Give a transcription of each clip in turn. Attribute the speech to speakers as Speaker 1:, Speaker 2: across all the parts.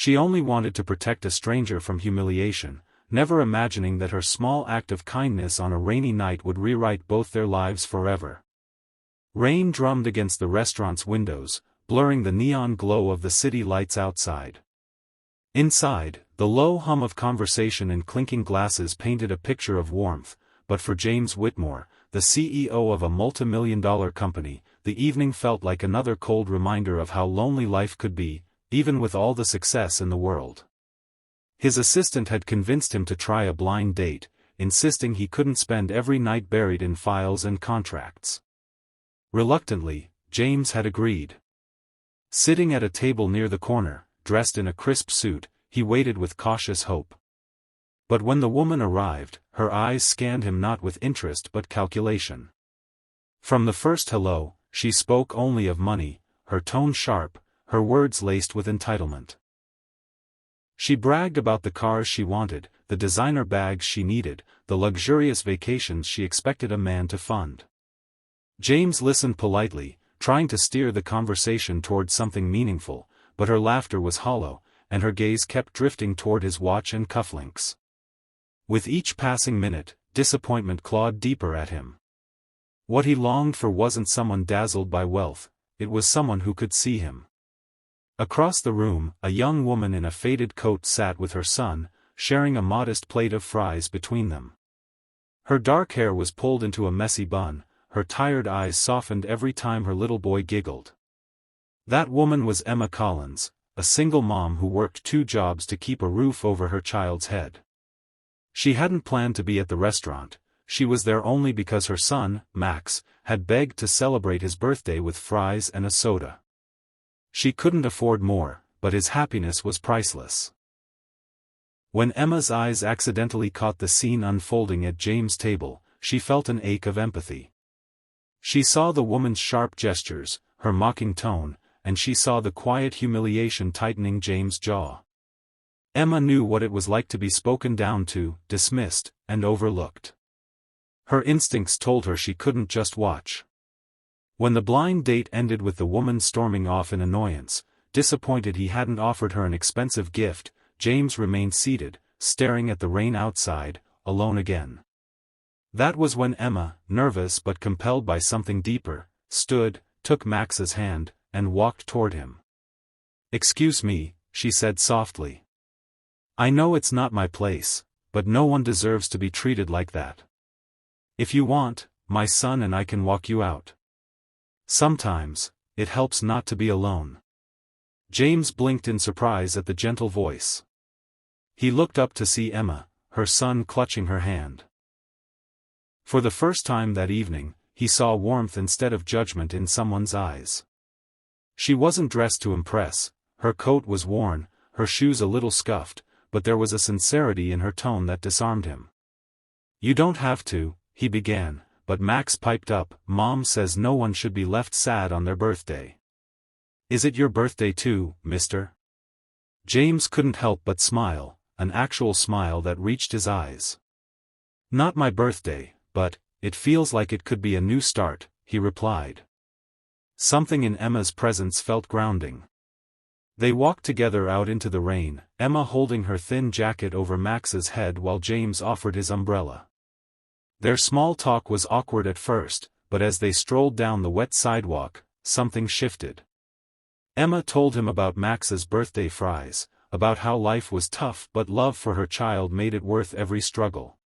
Speaker 1: She only wanted to protect a stranger from humiliation, never imagining that her small act of kindness on a rainy night would rewrite both their lives forever. Rain drummed against the restaurant's windows, blurring the neon glow of the city lights outside. Inside, the low hum of conversation and clinking glasses painted a picture of warmth, but for James Whitmore, the CEO of a multimillion-dollar company, the evening felt like another cold reminder of how lonely life could be, even with all the success in the world. His assistant had convinced him to try a blind date, insisting he couldn't spend every night buried in files and contracts. Reluctantly, James had agreed. Sitting at a table near the corner, dressed in a crisp suit, he waited with cautious hope. But when the woman arrived, her eyes scanned him not with interest but calculation. From the first hello, she spoke only of money, her tone sharp, her words laced with entitlement. She bragged about the cars she wanted, the designer bags she needed, the luxurious vacations she expected a man to fund. James listened politely, trying to steer the conversation toward something meaningful, but her laughter was hollow, and her gaze kept drifting toward his watch and cufflinks. With each passing minute, disappointment clawed deeper at him. What he longed for wasn't someone dazzled by wealth, it was someone who could see him. Across the room, a young woman in a faded coat sat with her son, sharing a modest plate of fries between them. Her dark hair was pulled into a messy bun, her tired eyes softened every time her little boy giggled. That woman was Emma Collins, a single mom who worked 2 jobs to keep a roof over her child's head. She hadn't planned to be at the restaurant, she was there only because her son, Max, had begged to celebrate his birthday with fries and a soda. She couldn't afford more, but his happiness was priceless. When Emma's eyes accidentally caught the scene unfolding at James' table, she felt an ache of empathy. She saw the woman's sharp gestures, her mocking tone, and she saw the quiet humiliation tightening James' jaw. Emma knew what it was like to be spoken down to, dismissed, and overlooked. Her instincts told her she couldn't just watch. When the blind date ended with the woman storming off in annoyance, disappointed he hadn't offered her an expensive gift, James remained seated, staring at the rain outside, alone again. That was when Emma, nervous but compelled by something deeper, stood, took Max's hand, and walked toward him. "Excuse me," she said softly. "I know it's not my place, but no one deserves to be treated like that. If you want, my son and I can walk you out. Sometimes, it helps not to be alone." James blinked in surprise at the gentle voice. He looked up to see Emma, her son clutching her hand. For the first time that evening, he saw warmth instead of judgment in someone's eyes. She wasn't dressed to impress, her coat was worn, her shoes a little scuffed, but there was a sincerity in her tone that disarmed him. "You don't have to," he began, but Max piped up, "Mom says no one should be left sad on their birthday." "Is it your birthday too, mister?" James couldn't help but smile, an actual smile that reached his eyes. "Not my birthday, but it feels like it could be a new start," he replied. Something in Emma's presence felt grounding. They walked together out into the rain, Emma holding her thin jacket over Max's head while James offered his umbrella. Their small talk was awkward at first, but as they strolled down the wet sidewalk, something shifted. Emma told him about Max's birthday fries, about how life was tough but love for her child made it worth every struggle.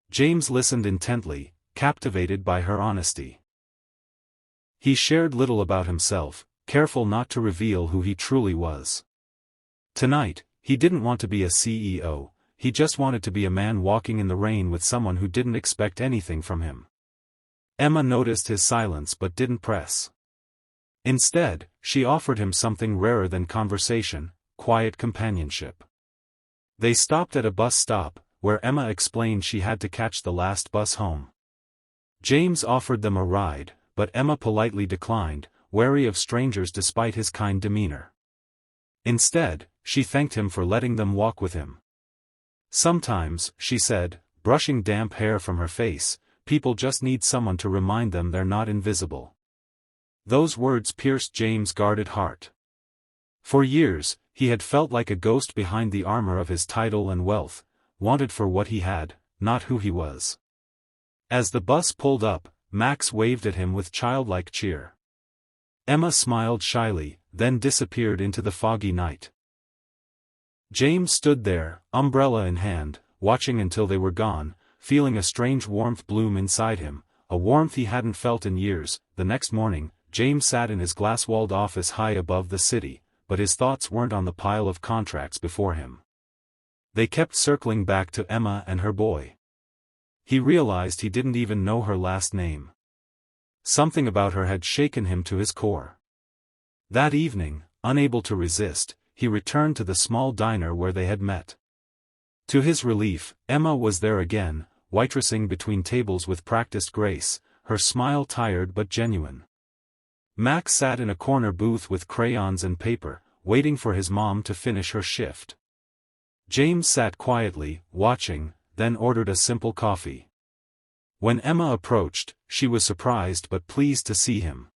Speaker 1: James listened intently, captivated by her honesty. He shared little about himself, careful not to reveal who he truly was. Tonight, he didn't want to be a CEO, he just wanted to be a man walking in the rain with someone who didn't expect anything from him. Emma noticed his silence but didn't press. Instead, she offered him something rarer than conversation, quiet companionship. They stopped at a bus stop, where Emma explained she had to catch the last bus home. James offered them a ride, but Emma politely declined, wary of strangers despite his kind demeanor. Instead, she thanked him for letting them walk with him. "Sometimes," she said, brushing damp hair from her face, "people just need someone to remind them they're not invisible." Those words pierced James' guarded heart. For years, he had felt like a ghost behind the armor of his title and wealth, wanted for what he had, not who he was. As the bus pulled up, Max waved at him with childlike cheer. Emma smiled shyly, then disappeared into the foggy night. James stood there, umbrella in hand, watching until they were gone, feeling a strange warmth bloom inside him, a warmth he hadn't felt in years. The next morning, James sat in his glass-walled office high above the city, but his thoughts weren't on the pile of contracts before him. They kept circling back to Emma and her boy. He realized he didn't even know her last name. Something about her had shaken him to his core. That evening, unable to resist, he returned to the small diner where they had met. To his relief, Emma was there again, waitressing between tables with practiced grace, her smile tired but genuine. Max sat in a corner booth with crayons and paper, waiting for his mom to finish her shift. James sat quietly, watching, then ordered a simple coffee. When Emma approached, she was surprised but pleased to see him.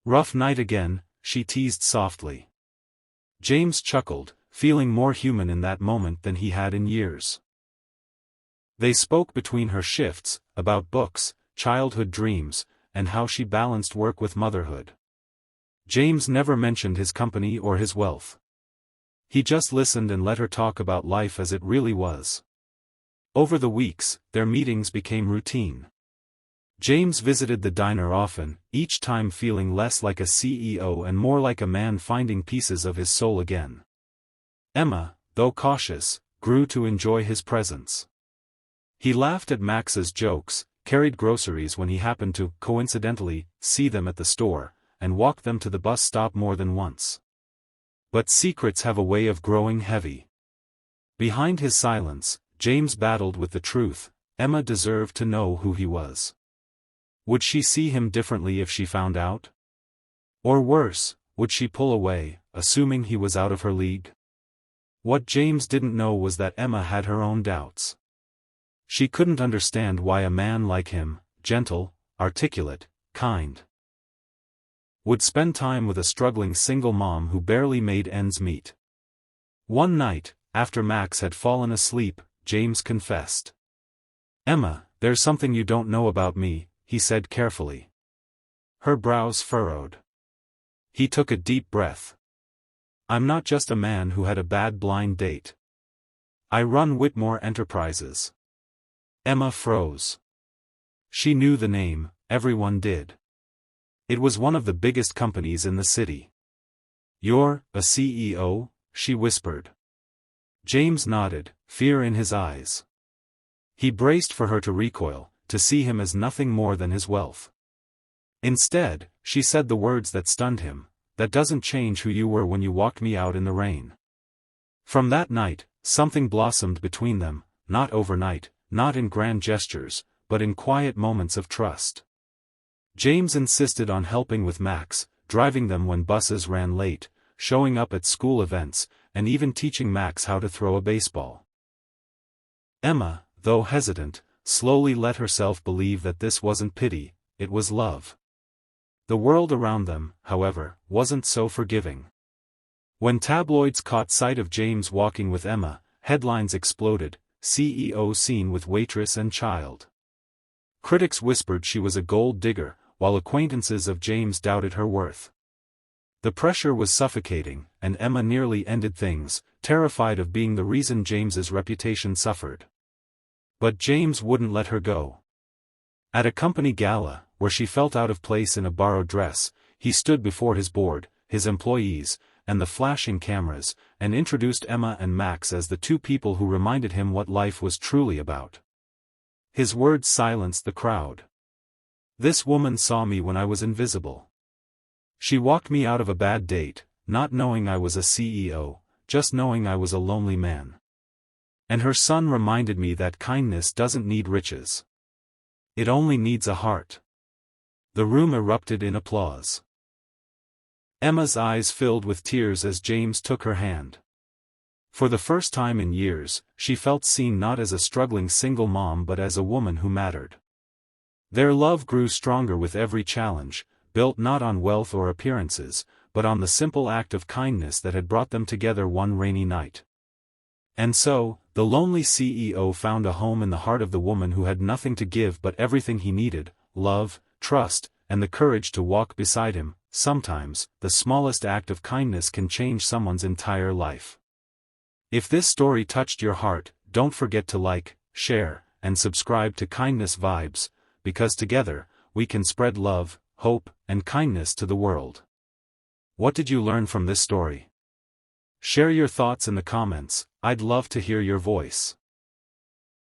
Speaker 1: "Rough night again," she teased softly. James chuckled, feeling more human in that moment than he had in years. They spoke between her shifts, about books, childhood dreams, and how she balanced work with motherhood. James never mentioned his company or his wealth. He just listened and let her talk about life as it really was. Over the weeks, their meetings became routine. James visited the diner often, each time feeling less like a CEO and more like a man finding pieces of his soul again. Emma, though cautious, grew to enjoy his presence. He laughed at Max's jokes, carried groceries when he happened to, coincidentally, see them at the store, and walked them to the bus stop more than once. But secrets have a way of growing heavy. Behind his silence, James battled with the truth. Emma deserved to know who he was. Would she see him differently if she found out? Or worse, would she pull away, assuming he was out of her league? What James didn't know was that Emma had her own doubts. She couldn't understand why a man like him, gentle, articulate, kind, would spend time with a struggling single mom who barely made ends meet. One night, after Max had fallen asleep, James confessed. "Emma, there's something you don't know about me," he said carefully. Her brows furrowed. He took a deep breath. "I'm not just a man who had a bad blind date. I run Whitmore Enterprises." Emma froze. She knew the name, everyone did. It was one of the biggest companies in the city. "You're a CEO?" she whispered. James nodded, fear in his eyes. He braced for her to recoil, to see him as nothing more than his wealth. Instead, she said the words that stunned him, "That doesn't change who you were when you walked me out in the rain." From that night, something blossomed between them, not overnight, not in grand gestures, but in quiet moments of trust. James insisted on helping with Max, driving them when buses ran late, showing up at school events, and even teaching Max how to throw a baseball. Emma, though hesitant, slowly let herself believe that this wasn't pity, it was love. The world around them, however, wasn't so forgiving. When tabloids caught sight of James walking with Emma, headlines exploded, "CEO seen with waitress and child." Critics whispered she was a gold digger, while acquaintances of James doubted her worth. The pressure was suffocating, and Emma nearly ended things, terrified of being the reason James's reputation suffered. But James wouldn't let her go. At a company gala, where she felt out of place in a borrowed dress, he stood before his board, his employees, and the flashing cameras, and introduced Emma and Max as the two people who reminded him what life was truly about. His words silenced the crowd. "This woman saw me when I was invisible. She walked me out of a bad date, not knowing I was a CEO, just knowing I was a lonely man. And her son reminded me that kindness doesn't need riches. It only needs a heart." The room erupted in applause. Emma's eyes filled with tears as James took her hand. For the first time in years, she felt seen not as a struggling single mom but as a woman who mattered. Their love grew stronger with every challenge, built not on wealth or appearances, but on the simple act of kindness that had brought them together one rainy night. And so, the lonely CEO found a home in the heart of the woman who had nothing to give but everything he needed: love, trust, and the courage to walk beside him. Sometimes, the smallest act of kindness can change someone's entire life. If this story touched your heart, don't forget to like, share, and subscribe to Kindness Vibes, because together, we can spread love, hope, and kindness to the world. What did you learn from this story? Share your thoughts in the comments. I'd love to hear your voice.